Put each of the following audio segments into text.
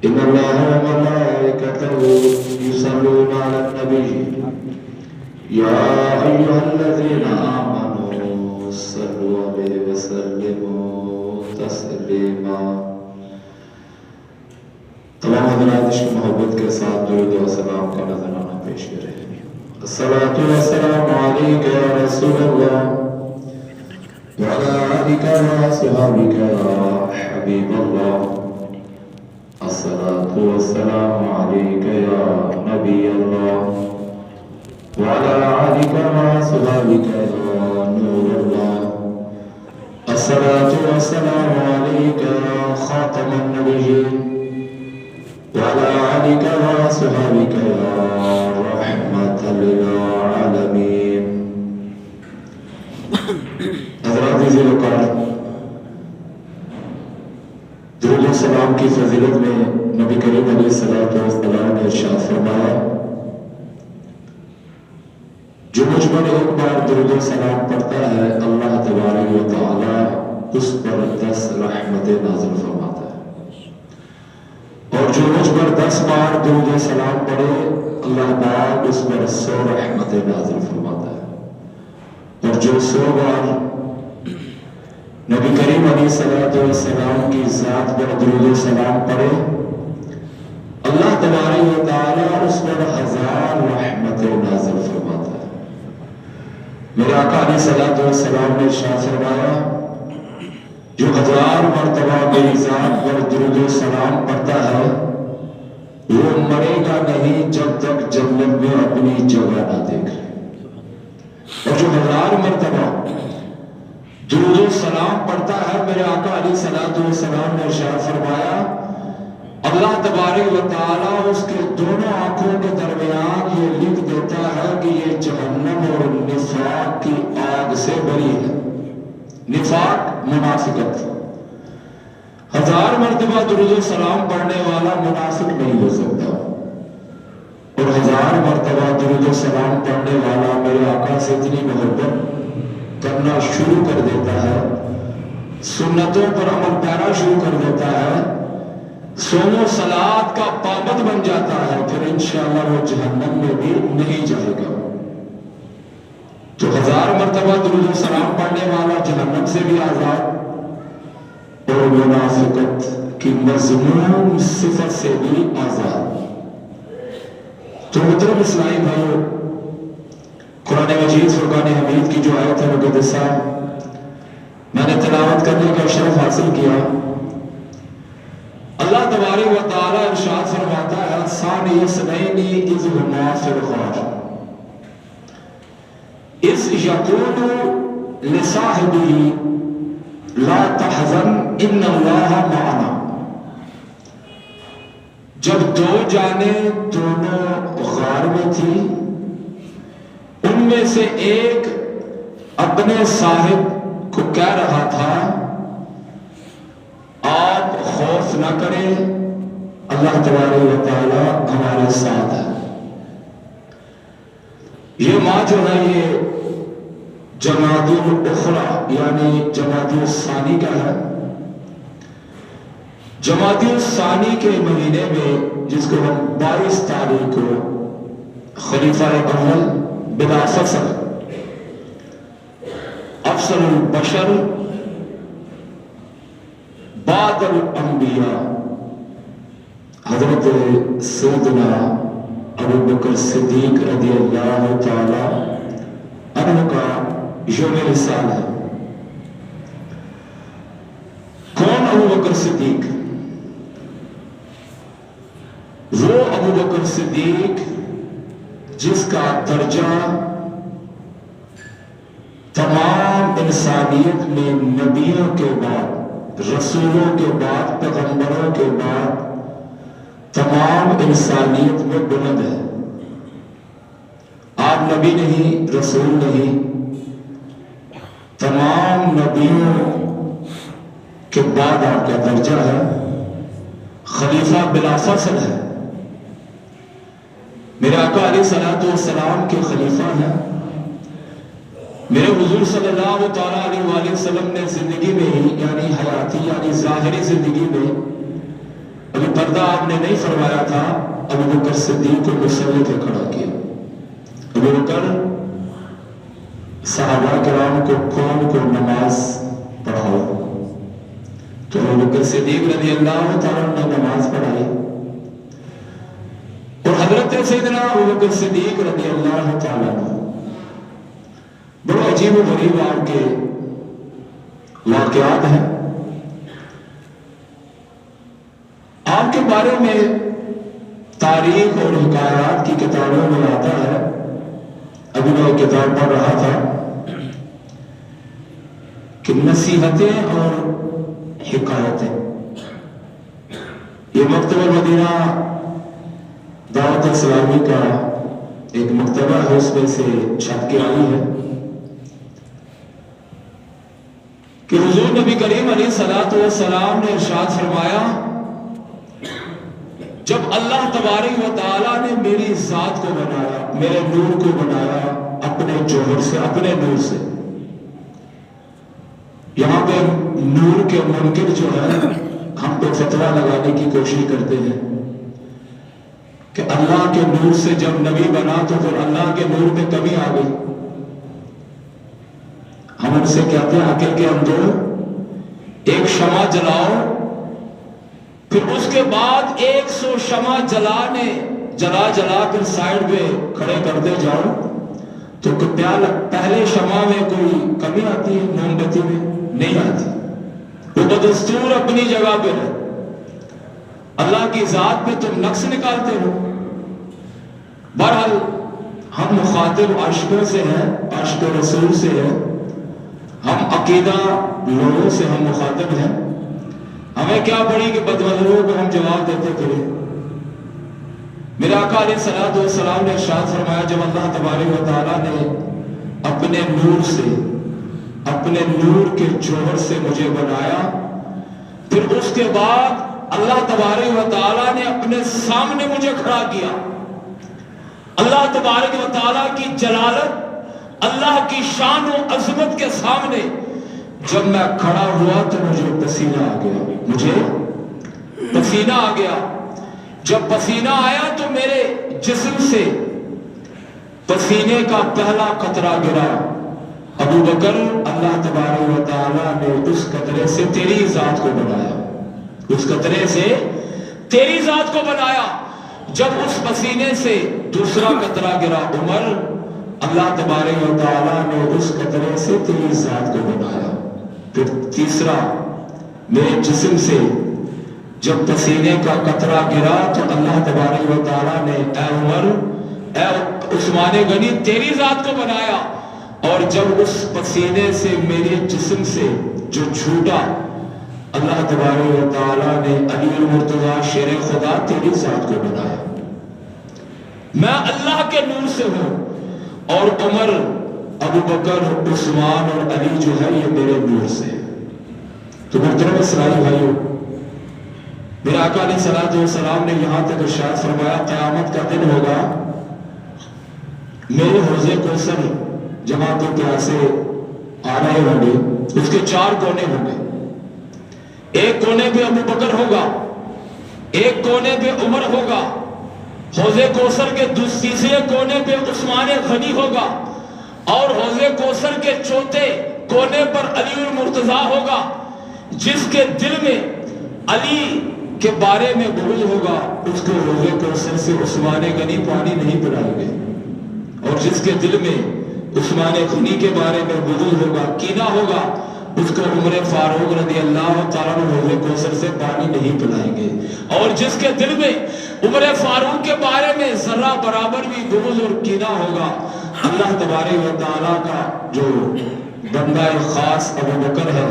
إن الله وملائكته يصلون على النبي يا أيها الذين آمنوا صلوا عليه وسلموا تسليما. تمام حضرات عشق محبت کے ساتھ درود و سلام کا نذرانہ پیش کریں. الصلاة والسلام عليك يا رسول الله وعلى آلك وأصحابك يا حبيب الله. الصلاة والسلام عليك يا نبي الله وعلى آلك وأصحابك يا نور الله. الصلاة والسلام عليك يا خاتم النبيين وعلى آلك وأصحابك يا رحمة للعالمين. حضرات عزیز وقار، درود و سلام کی فضیلت میں نبی کریم علیہ السلام نے ارشاد فرمایا، جو مجھ پر ایک بار درود و سلام پڑھتا ہے اللہ تبارک و تعالی اس پر 10 رحمتیں نازل فرماتا ہے، اور جو مجھ پر 10 بار درود و سلام پڑھے اللہ پاک اس پر 100 رحمتیں نازل فرماتا ہے، اور جو 100 بار نبی کریم علیہ السلام کی ذات پر درود و سلام پڑھے اللہ تبارک و تعالی اس پر 1000 رحمتیں نازل فرماتا ہے. میرے آقا علیہ السلام نے ارشاد فرمایا، جو 1000 مرتبہ میری ذات پر درود و سلام پڑھتا ہے وہ مرے گا نہیں جب تک جنت میں اپنی جگہ نہ دیکھ لے. اور جو 1000 مرتبہ درود و سلام پڑھتا ہے میرے آقا علیہ السلام نے ارشاد فرمایا اللہ تبارک و تعالی اس کے دونوں آنکھوں کے درمیان یہ لکھ دیتا ہے کہ یہ جہنم اور نفاق کی آگ سے بری ہے. نفاق منافقت. 1000 مرتبہ درود و سلام پڑھنے والا منافق نہیں ہو سکتا، اور 1000 مرتبہ درود و سلام پڑھنے والا میرے آقا سے اتنی محبت کرنا شروع کر دیتا ہے، سنتوں پر عمل پیرا شروع کر دیتا ہے، صوم و صلات کا پابند بن جاتا ہے، پھر انشاءاللہ وہ جہنم میں بھی نہیں جائے گا. تو 1000 مرتبہ درود و سلام پڑھنے والا جہنم سے بھی آزاد اور منافقت کی مذموم صفت سے بھی آزاد. تو محترم اسلامی بھائیو، قرآن مجید فرقان حمید کی جو آیت ہے مقدسہ میں نے تلاوت کرنے کا شرف حاصل کیا. اللہ تبارک و تعالی ارشاد فرماتا ہے ثانی اثنین اذ ہما فی الغار اذ یقول لصاحبہ لا تحزن ان اللہ معنا. جب 2 جانیں دونوں غار میں تھی، ان میں سے ایک اپنے صاحب کو کہہ رہا تھا آپ خوف نہ کریں اللہ تبارک و تعالی ہمارے ساتھ ہے. یہ ماں جو ہے یہ جمادی الاخری یعنی جمادی الثانی کا ہے. جمادی الثانی کے مہینے میں جس کو ہم 22 تاریخ کو خلیفہ اول بلا فصل افضل البشر بعد الانبیاء حضرت سیدنا ابو بکر صدیق رضی اللہ تعالی عنہ کا یوم وصال ہے. کون ابو بکر صدیق؟ وہ ابو بکر صدیق جس کا درجہ تمام انسانیت میں نبیوں کے بعد، رسولوں کے بعد، پیغمبروں کے بعد تمام انسانیت میں بلند ہے. آپ نبی نہیں، رسول نہیں، تمام نبیوں کے بعد آپ کا درجہ ہے، خلیفہ بلا فصل ہے. میرے آقا علیہ السلام کے خلیفہ ہیں. میرے حضور صلی اللہ تعالیٰ علیہ وآلہ وسلم نے زندگی میں ہی یعنی حیاتی یعنی ظاہری زندگی میں ابھی پردہ آپ نے نہیں فرمایا تھا، ابو بکر صدیق کو مصلی پہ کھڑا کیا۔ ابو بکر صحابہ کرام کو کون کو نماز پڑھاؤ، تو ابو بکر صدیق رضی اللہ تعالیٰ نے نماز پڑھائی، اور حضرت سیدنا ابو بکر صدیق رضی اللہ تعالیٰ نے بڑے عجیب و غریب آپ کے واقعات ہیں۔ آپ کے بارے میں تاریخ اور حکایات کی کتابوں میں آتا ہے، ابھی میں ایک کتاب پڑھ رہا تھا کہ نصیحتیں اور حکایتیں، یہ مکتبہ مدینہ دعوت اسلامی کا ایک مکتبہ ہے، اس میں سے چھپ کے آئی ہے کہ حضور نبی کریم علیہ السلام نے ارشاد فرمایا، جب اللہ تبارک و تعالیٰ نے میری ذات کو بنایا، میرے نور کو بنایا اپنے جوہر سے، اپنے نور سے۔ یہاں پہ نور کے منکر جو ہے ہم پہ فتویٰ لگانے کی کوشش کرتے ہیں کہ اللہ کے نور سے جب نبی بنا تو پھر اللہ کے نور میں کمی آ گئی۔ ہم ان سے کہتے ہیں عقل کے اندر ایک شمع جلاؤ، پھر اس کے بعد 100 شمع جلا کر سائیڈ پہ کھڑے کرتے جاؤ تو پہلے شمع میں کوئی کمی آتی ہے؟ موم بتی میں نہیں آتی، وہ بدستور اپنی جگہ پہ ہے۔ اللہ کی ذات پہ تم نقص نکالتے ہو۔ بہرحال ہم مخاطب عاشقوں سے ہیں، عاشق رسول سے ہیں، ہم عقیدہ لوگوں سے ہم مخاطب ہیں۔ ہمیں کیا پڑی کہ بدمذہبوں کو ہم جواب دیتے پھرے۔ میرے آقا علیہ السلام نے ارشاد فرمایا، جب اللہ تبارک و تعالیٰ نے اپنے نور سے، اپنے نور کے جوہر سے مجھے بنایا، پھر اس کے بعد اللہ تبارک و تعالیٰ نے اپنے سامنے مجھے کھڑا کیا۔ اللہ تبارک و تعالیٰ کی جلالت، اللہ کی شان و عظمت کے سامنے جب میں کھڑا ہوا تو مجھے پسینہ آ گیا۔ جب پسینہ آیا تو میرے جسم سے پسینے کا پہلا قطرہ گرا۔ ابو بکر، اللہ تبارک و تعالیٰ نے اس قطرے سے تیری ذات کو بنایا، اس قطرے سے تیری ذات کو بنایا۔ جب اس پسینے سے دوسرا قطرہ گرا، عمر، اللہ تبارک و تعالیٰ نے اس قطرے سے تیری ذات کو بنایا۔ پھر تیسرا، میرے جسم سے جب پسینے کا قطرہ گرا تو اللہ تبارک و تعالیٰ نے اے عمر، اے عثمان غنی، تیری ذات کو بنایا۔ اور جب اس پسینے سے میرے جسم سے جو چھوٹا، اللہ تبارک و تعالیٰ نے علی المرتضیٰ شیر خدا تیری ذات کو بنایا۔ میں اللہ کے نور سے ہوں، اور عمر، ابو بکر، عثمان اور علی جو ہے یہ میرے نور سے۔ تو محترم اسلامی بھائیو، میرے آقا علیہ السلام نے یہاں تک ارشاد فرمایا، قیامت کا دن ہوگا، میرے حوض کوثر جہاں تو پیاسے آ رہے ہوں گے، اس کے 4 کونے ہوں گے۔ ایک کونے پہ ابو بکر ہوگا، ایک کونے پہ عمر ہوگا، حوض کوثر کے تیسرے کونے پہ عثمان غنی ہوگا، اور حوض کوثر کے چوتھے کونے پر علی المرتضیٰ ہوگا۔ جس کے دل میں علی کے بارے میں بغض ہوگا، اس کو حوض کوثر سے عثمان غنی پانی نہیں پلائیں گے، اور جس کے دل میں عثمان غنی کے بارے میں بغض ہوگا، کینہ ہوگا، اس کو عمر فاروق رضی اللہ تعالیٰ عنہ حوض کوثر سے پانی نہیں پلائیں گے۔ اور جس کے دل میں عمر فاروق کے بارے میں ذرہ برابر بھی بغض اور کینہ ہوگا، اللہ تبارک و تعالیٰ کا جو بندہ خاص ابو بکر ہے،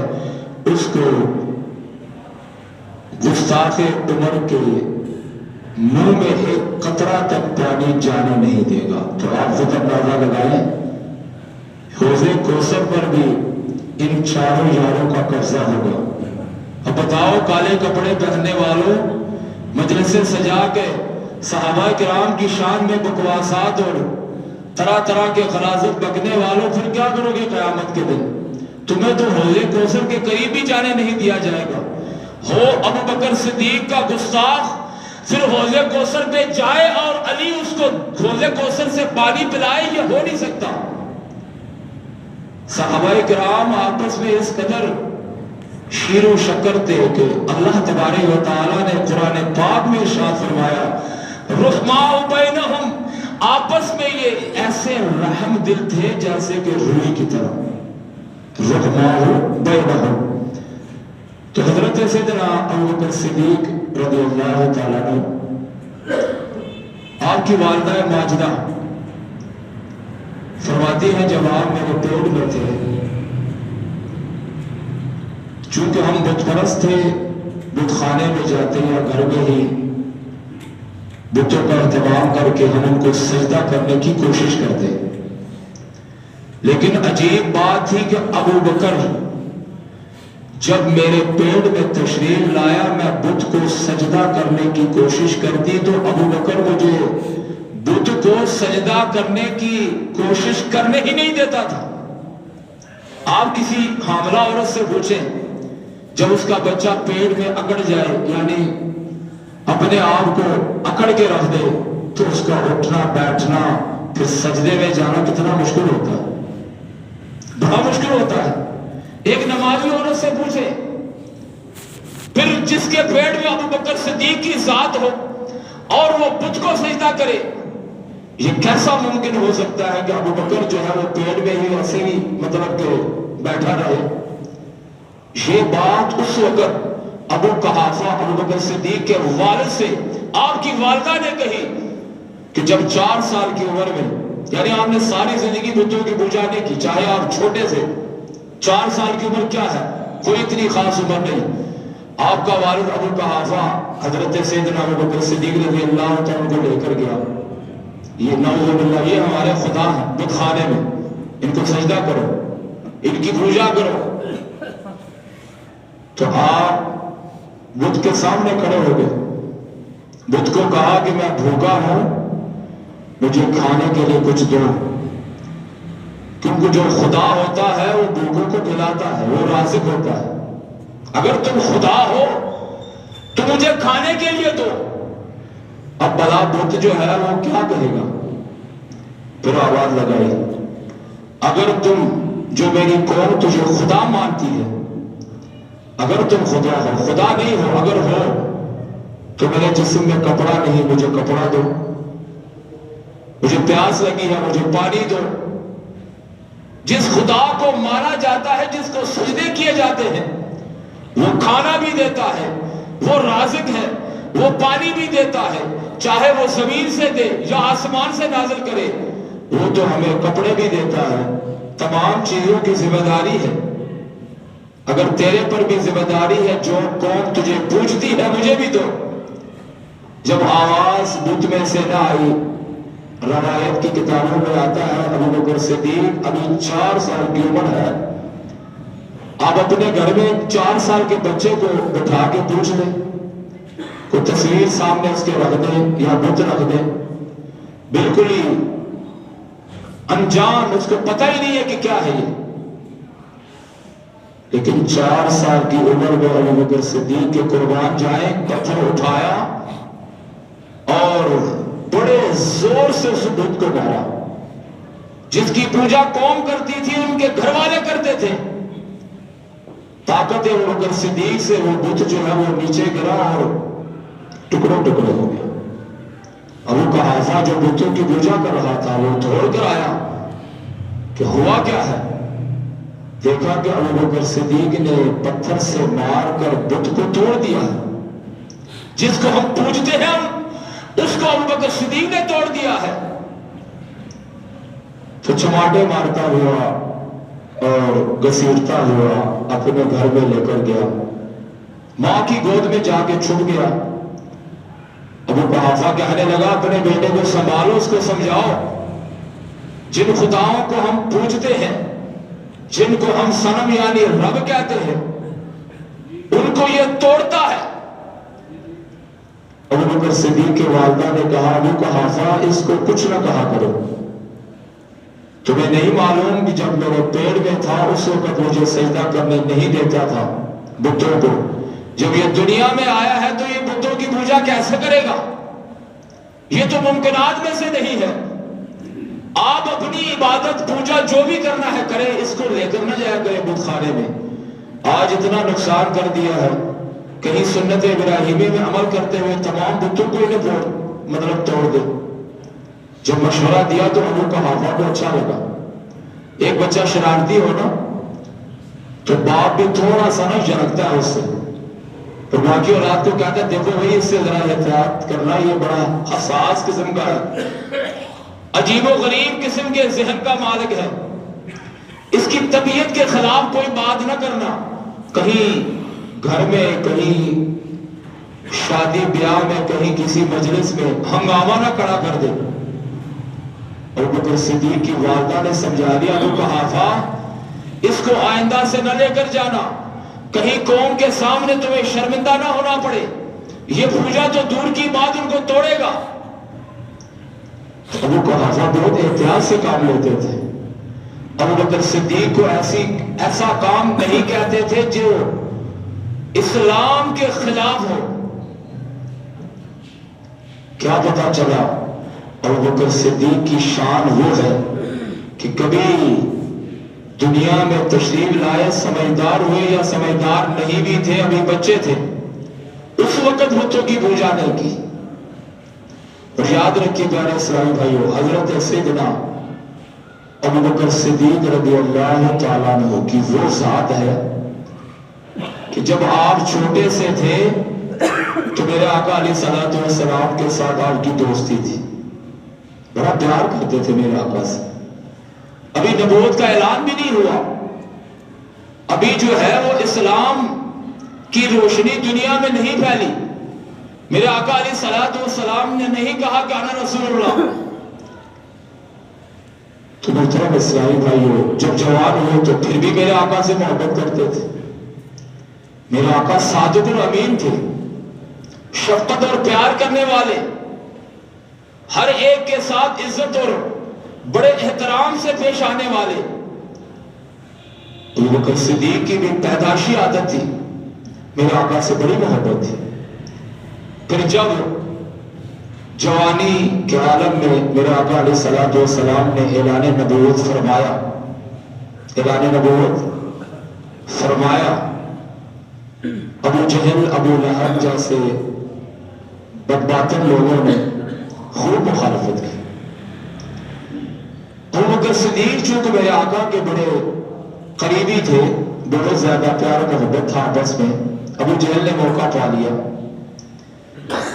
اس کو گستاخ عمر کے منہ میں ایک قطرہ تک پانی جانے نہیں دے گا۔ تو آپ خود اندازہ لگائیں، حوض کوثر پر بھی ان 4 یاروں کا قبضہ ہوگا۔ اب بتاؤ، کالے کپڑے پہننے والوں، مجلس سجا کے صحابہ کرام کی شان میں بکواسات اور طرح طرح کے غلاظت بکنے والوں، پھر کیا کرو گے قیامت کے دن؟ تمہیں تو حوض کوثر کے قریب بھی جانے نہیں دیا جائے گا۔ ہو ابو بکر صدیق کا گستاخ پھر حوض کوثر پہ جائے اور علی اس کو حوض کوثر سے پانی پلائے، یہ ہو نہیں سکتا۔ صحابہ کرام آپس میں اس قدر شیر و شکر تھے کہ اللہ تبارک و تعالیٰ نے قرآن پاک میں ارشاد فرمایا رحماء بینہم، آپس میں یہ ایسے رحم دل تھے جیسے کہ روئی کی طرح، رحماء بینہم۔ تو حضرت سیدنا ابو بکر صدیق رضی اللہ تعالیٰ عنہ، آپ کی والدہ ماجدہ فرماتی ہیں جب آپ میرے پیٹ میں تھے، چونکہ ہم بت پرست تھے، بت خانے میں جاتے یا گھر میں ہی بتوں کا اہتمام کر کے ہم ان کو سجدہ کرنے کی کوشش کرتے، لیکن عجیب بات تھی کہ ابو بکر جب میرے پیٹ میں تشریف لایا میں بت کو سجدہ کرنے کی کوشش کرتی تو ابو بکر مجھے بت کو سجدہ کرنے کی کوشش کرنے ہی نہیں دیتا تھا۔ آپ کسی حاملہ عورت سے پوچھیں، جب اس کا بچہ پیٹ میں اکڑ جائے یعنی اپنے آپ کو اکڑ کے رکھ دے تو اس کا اٹھنا بیٹھنا پھر سجدے میں جانا کتنا مشکل ہوتا ہے، بڑا مشکل ہوتا ہے۔ ایک نمازی عورت سے پوچھے، پھر جس کے پیٹ میں ابو بکر صدیق کی ذات ہو اور وہ بت کو سجدہ کرے، یہ کیسا ممکن ہو سکتا ہے کہ ابو بکر جو ہے وہ پیٹ میں ہی ایسے ہی مطلب کہ بیٹھا رہے؟ یہ بات اس وقت ابو قحافہ ابو بکر صدیق کے والد سے آپ کی والدہ نے کہی کہ جب 4 سال کی عمر میں، یعنی آپ نے ساری زندگی بتوں کی پوجا نہیں کی، چاہے آپ چھوٹے سے، 4 سال کی عمر کیا ہے، کوئی اتنی خاص عمر نہیں۔ آپ کا والد ابو قحافہ حضرت سیدنا ابو بکر صدیق رضی اللہ عنہ کو لے کر گیا، یہ نعوذ باللہ یہ ہمارے خدا ہیں بت خانے میں، ان کو سجدہ کرو، ان کی پوجا کرو۔ تو آپ بت کے سامنے کھڑے ہو گئے، بت کو کہا کہ میں بھوکا ہوں، مجھے کھانے کے لیے کچھ دو، کیونکہ جو خدا ہوتا ہے وہ بھوکوں کو کھلاتا ہے، وہ رازق ہوتا ہے۔ اگر تم خدا ہو تو مجھے کھانے کے لیے دو۔ اب بلا بت جو ہے وہ کیا کہے گا؟ پھر آواز لگائی، اگر تم جو میری قوم تجھے خدا مانتی ہے، اگر تم خدا ہو، خدا نہیں ہو، اگر ہو تو میرے جسم میں کپڑا نہیں، مجھے کپڑا دو، مجھے پیاس لگی ہے، مجھے پانی دو۔ جس خدا کو مانا جاتا ہے، جس کو سجدے کیے جاتے ہیں، وہ کھانا بھی دیتا ہے، وہ رازق ہے، وہ پانی بھی دیتا ہے، چاہے وہ زمین سے دے یا آسمان سے نازل کرے، وہ تو ہمیں کپڑے بھی دیتا ہے، تمام چیزوں کی ذمہ داری ہے۔ اگر تیرے پر بھی ذمہ داری ہے، جو قوم تجھے پوجتی ہے مجھے بھی دو۔ جب آواز بت میں سے نہ آئی، روایت کی کتابوں میں آتا ہے ابو بکر صدیق ابھی 4 سال کی عمر ہے، آپ اپنے گھر میں 4 سال کے بچے کو بٹھا کے پوچھ لیں، کوئی تصویر سامنے اس کے رکھ دیں یا بت رکھ دیں، بالکل ہی انجان، اس کو پتہ ہی نہیں ہے کہ کیا ہے یہ۔ لیکن 4 سال کی عمر میں ابو بکر صدیق کے قربان جائیں، پتھر اٹھایا اور بڑے زور سے اس بت کو مارا۔ جس کی پوجا قوم کرتی تھی ان کے گھر والے کرتے تھے، طاقت ابو بکر صدیق سے وہ بت جو ہے وہ نیچے گرا اور ٹکڑوں ٹکڑے ہو گیا۔ ابو قحافہ جو بتوں کی پوجا کر رہا تھا وہ دوڑ کر آیا کہ ہوا کیا ہے؟ دیکھا کہ ابو بکر صدیق نے پتھر سے مار کر بت کو توڑ دیا، جس کو ہم پوجتے ہیں اس کو ابو بکر صدیق نے توڑ دیا ہے۔ تو چماٹے مارتا ہوا اور گھسیٹتا ہوا اپنے گھر میں لے کر گیا، ماں کی گود میں جا کے چھپ گیا۔ ابو قحافہ کہنے لگا اپنے بیٹے کو سنبھالو، اس کو سمجھاؤ، جن خداؤں کو ہم پوجتے ہیں، جن کو ہم صنم یعنی رب کہتے ہیں، ان کو یہ توڑتا ہے۔ ابو بکر صدیق کے والدہ نے کہا ابو قحافہ اس کو کچھ نہ کہا کرو، تمہیں نہیں معلوم کہ جب میرے پیٹ میں تھا اس وقت مجھے سجدہ کرنے نہیں دیتا تھا بتوں کو، جب یہ دنیا میں آیا ہے تو یہ بتوں کی پوجا کیسے کرے گا؟ یہ تو ممکنات میں سے نہیں ہے۔ آپ اپنی عبادت پوجا جو بھی کرنا ہے کرے، اس کو لے کر نہ جایا کرے بت خانے میں۔ آج اتنا نقصان کر دیا ہے، کہیں سنت ابراہیمی میں عمل کرتے ہوئے تمام بتوں کو انہیں توڑ دے۔ جب مشورہ دیا تو ابو قحافہ کو اچھا لگا۔ ایک بچہ شرارتی ہو نا تو باپ بھی تھوڑا سا نہ جھنکتا ہے اس سے، اور باقی اولاد کو کہتا ہے دیکھو بھائی اس سے ذرا احتیاط کرنا، یہ بڑا حساس قسم کا ہے، عجیب و غریب قسم کے ذہن کا مالک ہے، اس کی طبیعت کے خلاف کوئی بات نہ کرنا، کہیں گھر میں، کہیں شادی بیاہ میں، کہیں کسی مجلس میں ہنگامہ نہ کھڑا کر دے۔ ابو بکر صدیق کی والدہ نے سمجھا دیا ابو قحافہ اس کو آئندہ سے نہ لے کر جانا، کہیں قوم کے سامنے تمہیں شرمندہ نہ ہونا پڑے، یہ پوجا تو دور کی بات ان کو توڑے گا۔ ابو قحافہ بہت احتیاط سے کام لیتے تھے۔ ابو بکر صدیق کو ایسا کام نہیں کہتے تھے جو اسلام کے خلاف ہو۔ کیا پتا چلا ابو بکر صدیق کی شان وہ ہے کہ کبھی دنیا میں تشریف لائے، سمجھدار ہوئے یا سمجھدار نہیں بھی تھے، ابھی بچے تھے، اس وقت بتوں کی پوجا نہیں کی۔ اور یاد رکھیے پیارے اسلامی بھائیو، حضرت سیدنا ابو بکر صدیق رضی اللہ تعالیٰ عنہ کی وہ ذات ہے کہ جب آپ چھوٹے سے تھے تو میرے آقا علیہ الصلوۃ والسلام کے ساتھ آپ کی دوستی تھی، بڑا پیار کرتے تھے میرے آقا سے۔ ابھی نبوت کا اعلان بھی نہیں ہوا، ابھی جو ہے وہ اسلام کی روشنی دنیا میں نہیں پھیلی، میرے آقا علیہ الصلوۃ والسلام نے نہیں کہا کہ انا رسول اللہ۔ تو محترم اسلامی بھائیو، جب جوان ہوئے تو پھر بھی میرے آقا سے محبت کرتے تھے۔ میرے آقا صادق الامین تھے، شفقت اور پیار کرنے والے، ہر ایک کے ساتھ عزت اور بڑے احترام سے پیش آنے والے۔ ابو بکر صدیق کی بھی پیدائشی عادت تھی، میرے آقا سے بڑی محبت تھی۔ پھر جب جوانی کے عالم میں میرے آقا علیہ الصلوۃ والسلام نے اعلان نبوت فرمایا، ابو جہل، ابو لہب جیسے بدباطن لوگوں نے خوب مخالفت کی۔ ابو بکر صدیق چونکہ میرے آقا کے بڑے قریبی تھے، بہت زیادہ پیار و محبت تھا آپس میں، ابو جہل نے موقع پا لیا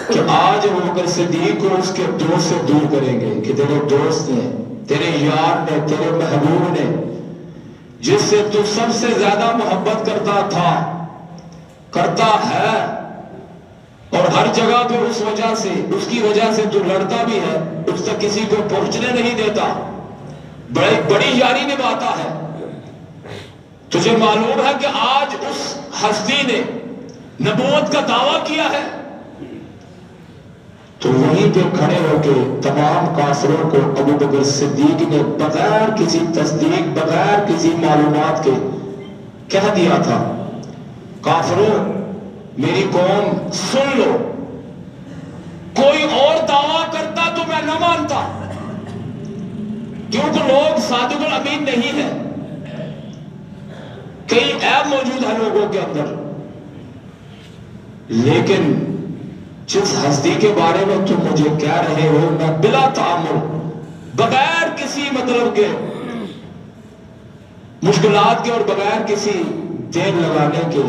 کہ آج ابو بکر صدیق کو اس کے دوست سے دور کریں گے، کہ تیرے دوست نے، تیرے یار نے، تیرے محبوب نے، جس سے تو سب سے زیادہ محبت کرتا تھا، کرتا ہے، اور ہر جگہ پہ اس کی وجہ سے تو لڑتا بھی ہے، اس تک کسی کو پہنچنے نہیں دیتا، بڑی یاری نبھاتا ہے۔ تجھے معلوم ہے کہ آج اس ہستی نے نبوت کا دعویٰ کیا ہے، تو وہیں پہ کھڑے ہو کے تمام کافروں کو ابو بکر صدیق نے بغیر کسی تصدیق، بغیر کسی معلومات کے کہہ دیا تھا، کافروں میری قوم سن لو، کوئی اور دعویٰ کرتا تو میں نہ مانتا، کیونکہ لوگ صادق الامین نہیں ہیں، کئی عیب موجود ہیں لوگوں کے اندر، لیکن جس ہستی کے بارے میں تم مجھے کہہ رہے ہو، میں بلا تعامل، بغیر کسی مطلب کے مشکلات کے اور بغیر کسی دیر لگانے کے،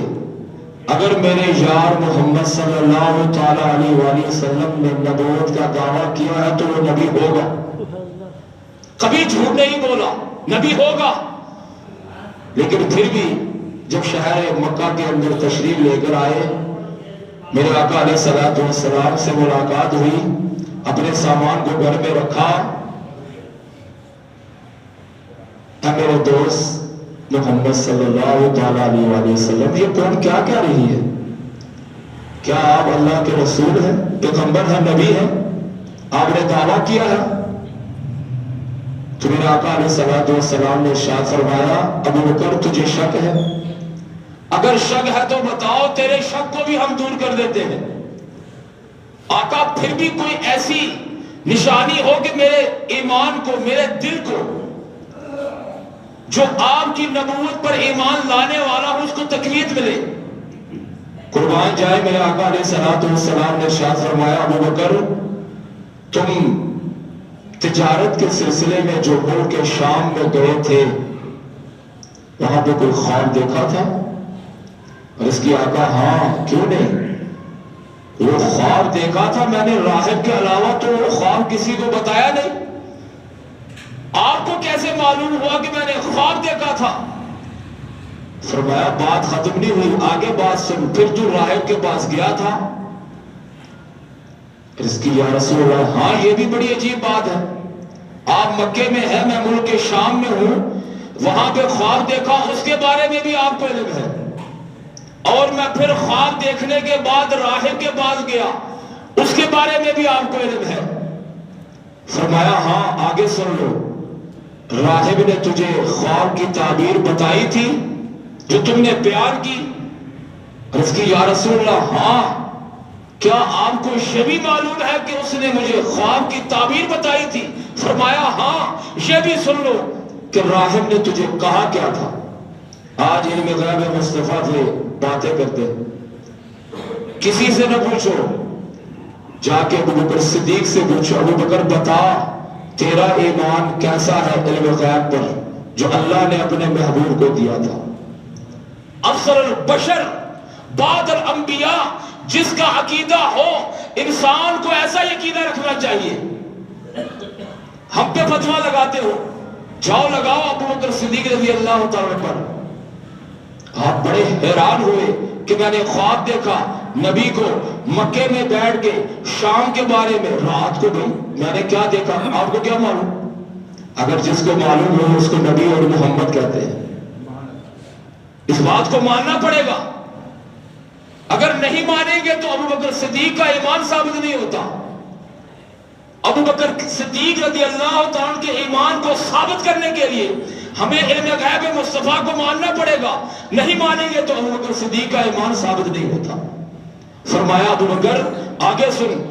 اگر میرے یار محمد صلی اللہ تعالی علیہ وآلہ وسلم نے نبوت کا دعویٰ کیا ہے تو وہ نبی ہوگا، کبھی جھوٹ نہیں بولا، نبی ہوگا۔ لیکن پھر بھی جب شہر مکہ کے اندر تشریف لے کر آئے، میرے آقا علیہ الصلوۃ والسلام سے ملاقات ہوئی، اپنے سامان کو گھر میں رکھا، اے میرے دوست محمد صلی اللہ تعالی علیہ وآلہ وسلم، یہ قوم کیا کہہ رہی ہے؟ کیا آپ اللہ کے رسول ہیں، پیغمبر ہیں، نبی ہیں؟ آپ نے دعویٰ کیا ہے؟ تو میرے آقا علیہ الصلوۃ والسلام نے ارشاد فرمایا، ابو بکر تجھے شک ہے؟ اگر شک ہے تو بتاؤ، تیرے شک کو بھی ہم دور کر دیتے ہیں۔ آقا پھر بھی کوئی ایسی نشانی ہو کہ میرے ایمان کو، میرے دل کو، جو آپ کی نبوت پر ایمان لانے والا ہو، اس کو تقویت ملے۔ قربان جائے میرے آقا علیہ السلام نے ارشاد فرمایا، ابو بکر تم تجارت کے سلسلے میں جو ملک شام میں گئے تھے، وہاں پہ کوئی خواب دیکھا تھا؟ اور اس کی آقا ہاں، کیوں نہیں، وہ خواب دیکھا تھا میں نے، راہب کے علاوہ تو وہ خواب کسی کو بتایا نہیں۔ آپ کو کیسے معلوم ہوا کہ میں نے خواب دیکھا تھا؟ فرمایا بات ختم نہیں ہوئی، آگے بات سن، پھر تو راہب کے پاس گیا تھا؟ اس کی یا رسول اللہ ہاں یہ بھی بڑی عجیب بات ہے، آپ مکے میں ہیں، میں ملک شام میں ہوں، وہاں پہ خواب دیکھا، اس کے بارے میں بھی آپ کو علم ہے، اور میں پھر خواب دیکھنے کے بعد راہب کے پاس گیا، اس کے بارے میں بھی آپ کو علم ہے۔ فرمایا ہاں آگے سن لو، راہب نے تجھے خواب کی تعبیر بتائی تھی جو تم نے بیان کی؟ اس کی یا رسول اللہ ہاں، کیا آپ کو یہ بھی معلوم ہے کہ اس نے مجھے خواب کی تعبیر بتائی تھی؟ فرمایا ہاں، یہ بھی سن لو کہ راہب نے تجھے کہا کیا تھا؟ آج علم غیب مصطفیٰ سے باتیں کرتے، کسی سے نہ پوچھو، جا کے ابو بکر صدیق سے پوچھو، ابو بکر بتا تیرا ایمان کیسا ہے علم غیب پر جو اللہ نے اپنے محبوب کو دیا تھا؟ افضل البشر بعد الانبیاء، جس کا عقیدہ ہو، انسان کو ایسا ہی عقیدہ رکھنا چاہیے۔ ہم پہ فتویٰ لگاتے ہو، جاؤ لگاؤ ابو بکر صدیق رضی اللہ تعالیٰ پر۔ آپ بڑے حیران ہوئے کہ میں نے خواب دیکھا، نبی کو مکے میں بیٹھ کے شام کے بارے میں، رات کو بھی میں نے کیا دیکھا، آپ کو کیا معلوم؟ اگر جس کو معلوم ہو اس کو نبی اور محمد کہتے ہیں، اس بات کو ماننا پڑے گا۔ اگر نہیں مانیں گے تو ابو بکر صدیق کا ایمان ثابت نہیں ہوتا۔ ابو بکر صدیق رضی اللہ تعالیٰ کے ایمان کو ثابت کرنے کے لیے ہمیں علم غیب مصطفیٰ کو ماننا پڑے گا، نہیں مانیں گے تو ابو بکر صدیق کا ایمان ثابت نہیں ہوتا۔ فرمایا ابو بکر آگے سن،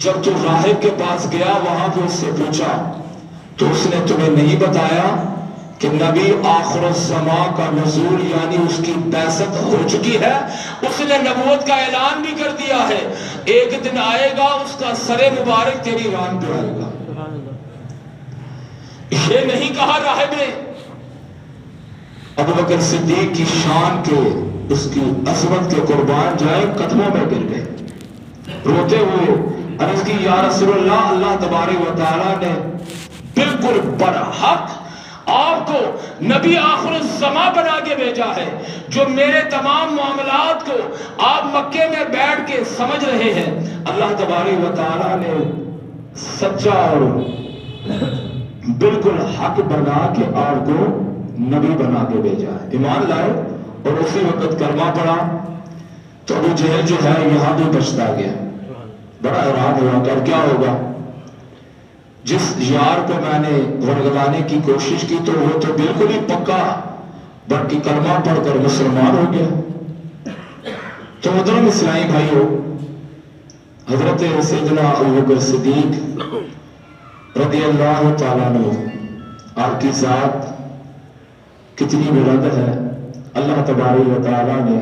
جب تو راہب کے پاس گیا، وہاں پہ اس سے پوچھا تو اس نے تمہیں نہیں بتایا کہ نبی آخر الزمان کا نزول یعنی اس کی بعثت ہو چکی ہے، اس نے نبوت کا اعلان بھی کر دیا ہے، ایک دن آئے گا اس کا سر مبارک تیری ران پہ آئے گا۔ یہ نہیں کہا راہب نے، ابو بکر صدیق کی شان کے، اس کی عظمت کے قربان جائے، قدموں میں گر گئے روتے ہوئے، عرض کی یا رسول اللہ، اللہ تبارک و تعالیٰ نے بالکل برحق آپ کو نبی آخر الزمان بنا کے بھیجا ہے، جو میرے تمام معاملات کو آپ مکے میں بیٹھ کے سمجھ رہے ہیں، اللہ تبارک و تعالیٰ نے سچا اور بالکل حق بنا کے آپ کو نبی بنا کے بھیجا ہے۔ ایمان لائے اور اسی وقت کلمہ پڑھا تو ابو جہل جو ہے یہاں بھی بچتا گیا، بڑا حیران ہوا کہ کیا ہوگا۔ جس یار کو میں نے ورگلانے کی کوشش کی تو وہ تو بالکل ہی پکا بلکہ کلمہ پڑھ کر مسلمان ہو گیا۔ تو محترم اسلامی بھائیو، حضرت سیدنا ابو بکر صدیق رضی اللہ تعالیٰ عنہ، آپ کی ذات کتنی بلند ہے، اللہ تبارک و تعالیٰ نے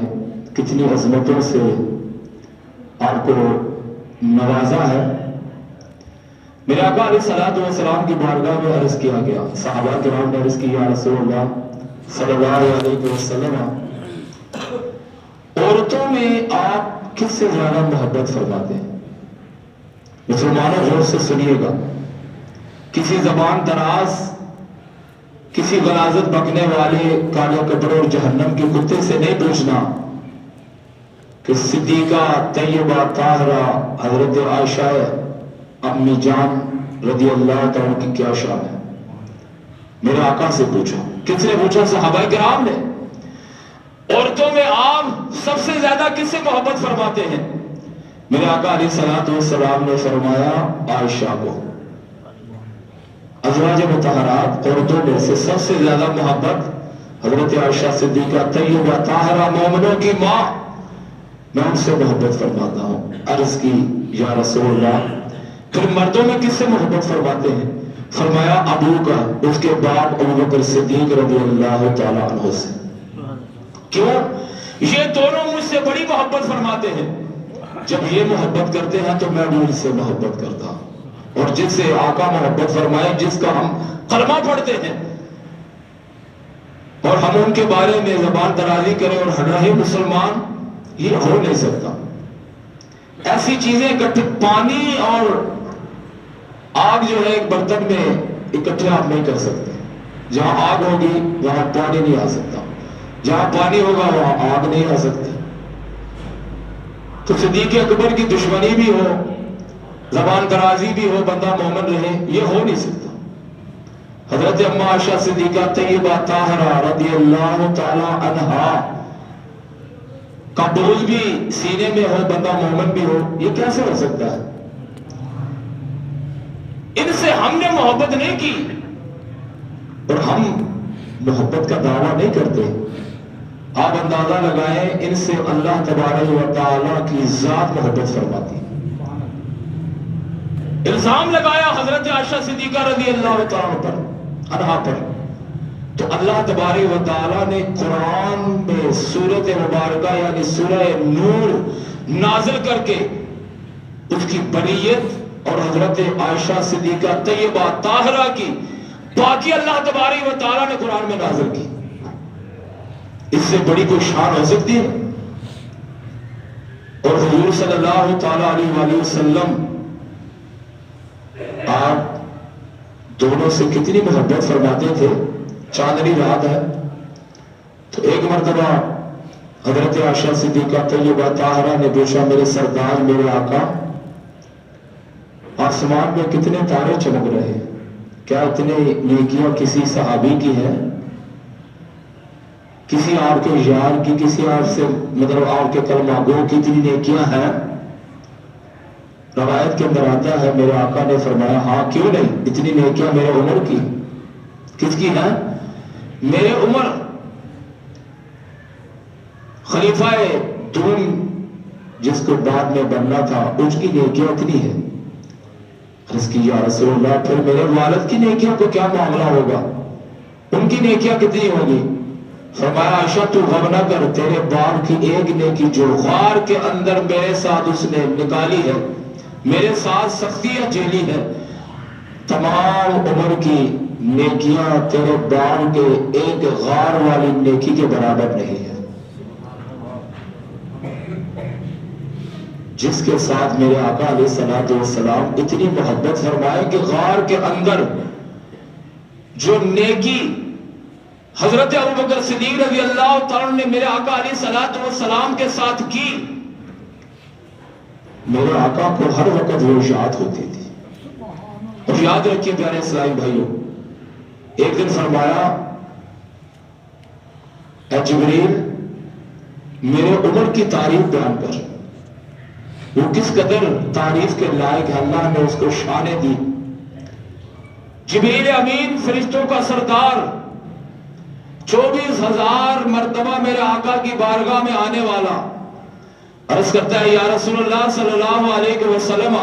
کتنی عظمتوں سے آپ کو نوازا ہے۔ میرے آقا علیہ السلام کی بارگاہ میں عرض کیا گیا، صحابہ کرام نے عرض کی یا رسول اللہ صلی اللہ علیہ وسلم، عورتوں میں آپ کس سے زیادہ محبت فرماتے ہیں؟ مسلمانوں غور سے سنیے گا، کسی زبان دراز، کسی غلاظت بکنے والے کالے کپڑے اور جہنم کے کتے سے نہیں پوچھنا کہ صدیقہ طیبہ طاہرہ حضرت عائشہ امی جان رضی اللہ تعالیٰ کی کیا شان ہے، میرے آقا سے پوچھو۔ کس نے پوچھا؟ صحابہ کرام نے۔ عورتوں میں آپ سب سے زیادہ کس سے محبت فرماتے ہیں؟ میرے آقا علیہ السلام نے فرمایا عائشہ کو۔ ازواج مطہرات عورتوں میں سے سب سے زیادہ محبت حضرت عائشہ صدیقہ طیبہ طاہرہ مومنوں کی ماں، میں ان سے محبت فرماتا ہوں۔ عرض کی یا رسول اللہ پھر مردوں میں کس سے محبت فرماتے ہیں؟ فرمایا ابو کا، اس کے بعد ابوبکر صدیق رضی اللہ تعالیٰ عنہ سے۔ کیوں؟ یہ دونوں مجھ سے بڑی محبت فرماتے ہیں، جب یہ محبت کرتے ہیں تو میں بھی ان سے محبت کرتا ہوں، اور جس سے آقا محبت فرمائے، جس کا ہم کلمہ پڑھتے ہیں اور ہم ان کے بارے میں زبان درازی کریں اور ہنرے مسلمان، یہ ہو نہیں سکتا۔ ایسی چیزیں اکٹھے، پانی اور آگ جو ہے ایک برتن میں اکٹھے آپ نہیں کر سکتے۔ جہاں آگ ہوگی وہاں پانی نہیں آ سکتا، جہاں پانی ہوگا وہاں آگ نہیں آ سکتی۔ تو صدیق اکبر کی دشمنی بھی ہو، زبان درازی بھی ہو، بندہ مومن رہے، یہ ہو نہیں سکتا۔ حضرت اماں عائشہ صدیقہ طیبہ طاہرہ رضی اللہ تعالی عنہا کا بوجھ بھی سینے میں ہو، بندہ مومن بھی ہو، یہ کیسے ہو سکتا ہے؟ ان سے ہم نے محبت نہیں کی اور ہم محبت کا دعویٰ نہیں کرتے۔ آپ اندازہ لگائیں، ان سے اللہ تبارک و تعالیٰ کی ذات محبت فرماتی۔ الزام لگایا حضرت عائشہ صدیقہ رضی اللہ تعالیٰ عنہا پر، تو اللہ تبارک و تعالیٰ نے قرآن میں سورۃ مبارکہ یعنی سورہ نور نازل کر کے اس کی بریت اور حضرت عائشہ صدیقہ طیبہ طاہرہ کی باقی اللہ تبارک و تعالیٰ نے قرآن میں نازل کی۔ اس سے بڑی کوئی شان ہو سکتی ہے؟ اور حضور صلی اللہ تعالیٰ علیہ وآلہ وسلم آپ دونوں سے کتنی محبت فرماتے تھے۔ چاندنی رات ہے تو ایک مرتبہ حضرت عائشہ صدیقہ طیبہ طاہرہ نے پوچھا، میرے سردار، میرے آقا، آسمان میں کتنے تارے چمک رہے ہیں؟ کیا اتنے نیکیاں کسی صحابی کی ہے؟ کسی آپ کے یار کی، کسی آپ سے مطلب آپ کے کلمہ گو کی اتنی نیکیاں ہیں؟ روایت کے اندر آتا ہے میرے آقا نے فرمایا ہاں کیوں نہیں، اتنی نیکیاں میرے عمر کی۔ کس کی ہے؟ میرے عمر خلیفہ دوم جس کو بعد میں بننا تھا، اس کی نیکیاں اتنی ہے۔ عرض کی یا رسول اللہ پھر میرے والد کی نیکیوں کو کیا معاملہ ہوگا، ان کی نیکیاں کتنی ہوگی؟ فرمایا عائشہ تو غم نہ کر، تیرے باپ کی ایک نیکی جو غار کے اندر میرے ساتھ اس نے نکالی ہے، میرے ساتھ سختیاں جھیلی ہے، تمام عمر کی نیکیاں تیرے باپ کے ایک غار والی نیکی کے برابر نہیں ہے۔ جس کے ساتھ میرے آقا علیہ الصلوۃ والسلام اتنی محبت فرمائے کہ غار کے اندر جو نیکی حضرت ابوبکر صدیق رضی اللہ تعالیٰ نے میرے آقا علیہ الصلوۃ والسلام کے ساتھ کی، میرے آقا کو ہر وقت وہ اشاعت ہوتی تھی۔ اور یاد رکھیے پیارے اسلامی بھائیوں، ایک دن فرمایا اے جبریل میرے عمر کی تعریف بیان کر، وہ کس قدر تعریف کے لائق ہے، اللہ نے اس کو شانیں دی۔ جبریل امین فرشتوں کا سردار 24,000 مرتبہ میرے آقا کی بارگاہ میں آنے والا عرض کرتا ہے یا رسول اللہ صلی اللہ علیہ وسلم،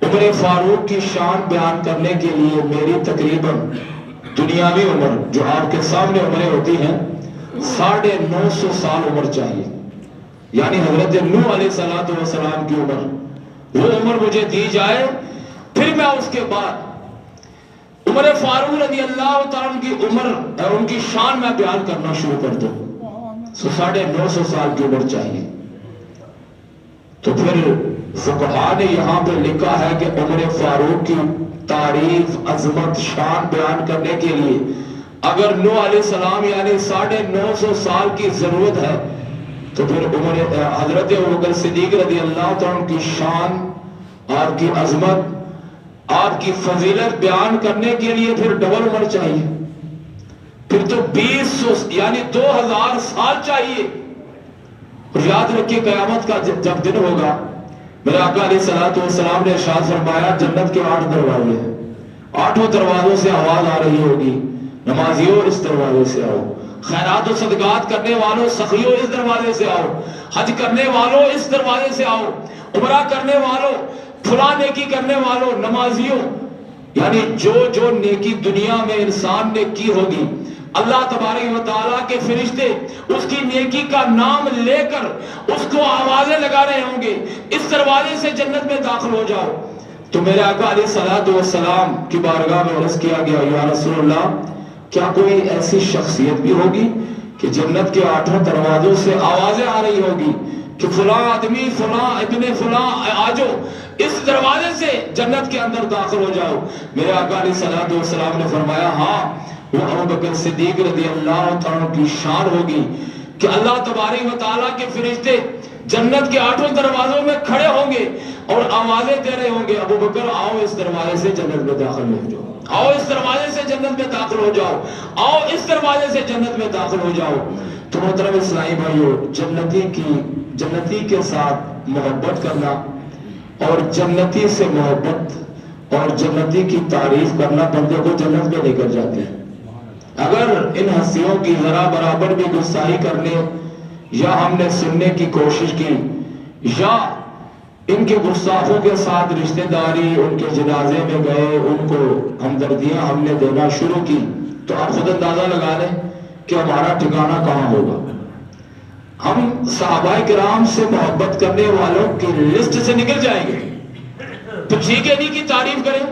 عمر فاروق کی شان بیان کرنے کے لیے میری تقریباً دنیاوی عمر جو آپ کے سامنے عمریں ہوتی ہیں 950 سال عمر چاہیے، یعنی حضرت نوح علیہ السلام کی عمر، وہ عمر مجھے دی جائے، پھر میں اس کے بعد عمر فاروق رضی اللہ تعالیٰ کی عمر اور ان کی شان میں بیان کرنا شروع کر دوں۔ 950 سال کی عمر چاہیے۔ تو پھر فقہاء نے یہاں پہ لکھا ہے کہ عمر فاروق کی تعریف، عظمت، شان بیان کرنے کے لیے اگر نوح علیہ السلام یعنی 950 سال کی ضرورت ہے تو پھر حضرت ابوبکر صدیق رضی اللہ تعالیٰ کی شان، آپ کی عظمت، آپ کی فضیلت بیان کرنے کے لیے پھر ڈبل عمر چاہیے، پھر تو 20 یعنی 2000 سال چاہیے۔ اور یاد رکھیے قیامت کا جب دن ہوگا، میرے آقا علیہ السلام نے ارشاد فرمایا جنت کے 8 دروازے ہیں، 8 دروازوں سے آواز آ رہی ہوگی نمازیوں اس دروازے سے آؤ، خیرات و صدقات کرنے والوں سخیوں اس دروازے سے آؤ، حج کرنے والوں اس دروازے سے آؤ، عمرہ کرنے والوں، فلاں نیکی کرنے والوں، نمازیوں، یعنی جو نیکی دنیا میں انسان نے کی ہوگی اللہ تبارک و تعالیٰ کے فرشتے اس کی نیکی کا نام لے کر اس کو آوازیں لگا رہے ہوں گے، اس دروازے سے جنت میں داخل ہو جاؤ۔ تو میرے آقا علیہ السلام کی بارگاہ میں عرض کیا گیا، یا رسول اللہ کیا کوئی ایسی شخصیت بھی ہوگی کہ جنت کے 8 دروازوں سے آوازیں آ رہی ہوگی کہ فلاں آدمی، فلاں ابن فلاں آجو، اس دروازے سے جنت کے اندر داخل ہو جاؤ؟ میرے آقا علیہ السلام نے فرمایا ہاں، وہ ابوبکر صدیق رضی اللہ تعالیٰ کی شان ہوگی کہ اللہ تبارک و تعالیٰ کے فرشتے جنت کے 8 دروازوں میں کھڑے ہوں گے اور آوازیں دے رہے ہوں گے، ابوبکر آؤ اس دروازے سے جنت میں داخل ہو جاؤ، آؤ اس دروازے سے جنت میں داخل ہو جاؤ، آؤ اس دروازے سے جنت میں داخل ہو جاؤ۔ تو محترم اسلامی بھائیو، جنتی کے ساتھ محبت کرنا اور جنتی سے محبت اور جنتی کی تعریف کرنا بندے کو جنت میں لے کر جاتے ہیں۔ اگر ان ہستیوں کی ذرا برابر بھی گستاخی کرنے یا ہم نے سننے کی کوشش کی یا ان کے گستاخوں کے ساتھ رشتہ داری، ان کے جنازے میں گئے، ان کو ہمدردیاں ہم نے دینا شروع کی، تو آپ خود اندازہ لگا لیں کہ ہمارا ٹھکانہ کہاں ہوگا۔ ہم صحابہ کرام سے محبت کرنے والوں کی لسٹ سے نکل جائیں گے۔ تو ٹھیک ہے نہیں کی تعریف کریں،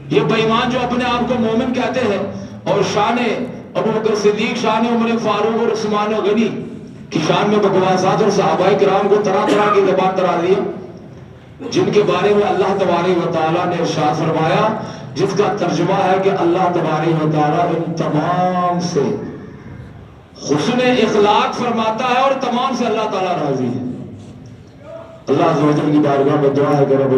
یہ بے ایمان جو اپنے آپ کو مومن کہتے ہیں اور شان ابوبکر صدیق، شان عمر فاروق اور عثمان غنی کی شان میں بکواسات اور صحابہ کرام کو طرح طرح کی زبان درا دیا، جن کے بارے میں اللہ تبارک و تعالیٰ نے ارشاد فرمایا، جس کا ترجمہ ہے کہ اللہ تبارک و تعالیٰ ان تمام سے حسن اخلاق فرماتا ہے اور تمام سے اللہ تعالیٰ راضی ہے۔ اللہ عز و جل کی بارگاہ میں دعا ہے کہ رب